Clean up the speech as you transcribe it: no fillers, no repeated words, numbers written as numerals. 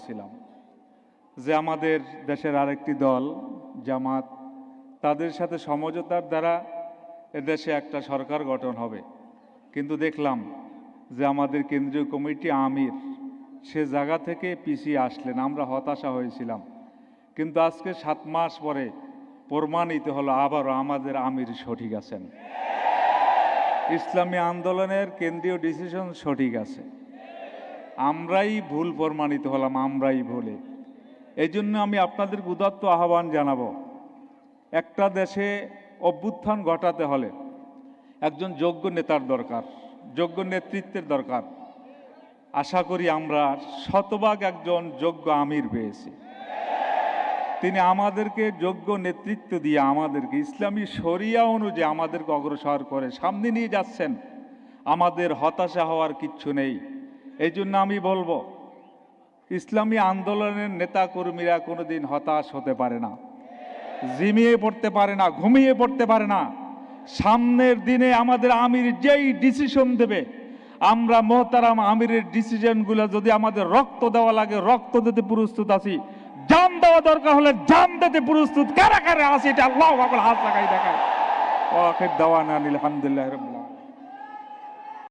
করছিলাম যে আমাদের দেশের আরেকটি দল জামাত, তাদের সাথে সমঝোতার দ্বারা এদেশে একটা সরকার গঠন হবে। কিন্তু দেখলাম যে আমাদের কেন্দ্রীয় কমিটি আমির সে জায়গা থেকে পিছিয়ে আসলেন, আমরা হতাশা হয়েছিলাম। কিন্তু আজকে 7 মাস পরে প্রমাণিত হলো আবারও আমাদের আমির সঠিক আছেন, ইসলামী আন্দোলনের কেন্দ্রীয় ডিসিশন সঠিক আছে। আমরাই ভুল প্রমাণিত হলাম, আমরাই ভুলে। এই জন্য আমি আপনাদের উদাত্ত আহ্বান জানাবো, একটা দেশে অভ্যুত্থান ঘটাতে হলে একজন যোগ্য নেতার দরকার, যোগ্য নেতৃত্বের দরকার। আশা করি আমরা শতভাগ একজন যোগ্য আমির পেয়েছি। তিনি আমাদেরকে যোগ্য নেতৃত্ব দিয়ে আমাদেরকে ইসলামী শরিয়া অনুযায়ী আমাদেরকে অগ্রসর করে সামনে নিয়ে যাচ্ছেন। আমাদের হতাশা হওয়ার কিচ্ছু নেই। এই জন্য আমি বলবো, ইসলামী আন্দোলনের নেতা কর্মীরা কোনোদিন হতাশ হতে পারে না, ঝিমিয়ে পড়তে পারে না, ঘুমিয়ে পড়তে পারে না। সামনের দিনে আমাদের আমির যেই ডিসিশন দেবে, আমরা মোহতারাম আমিরের ডিসিশনগুলো যদি আমাদের রক্ত দেওয়া লাগে রক্ত দিতে প্রস্তুত আছি, জান দেওয়া দরকার হলে জান দিতে প্রস্তুত। কারা কারা আছে এটা আল্লাহু আকবার, হাত লাগাই দেখায়। ওয়া আখির দাওয়ানা আলহামদুলিল্লাহি রাব্বিল আলামিন।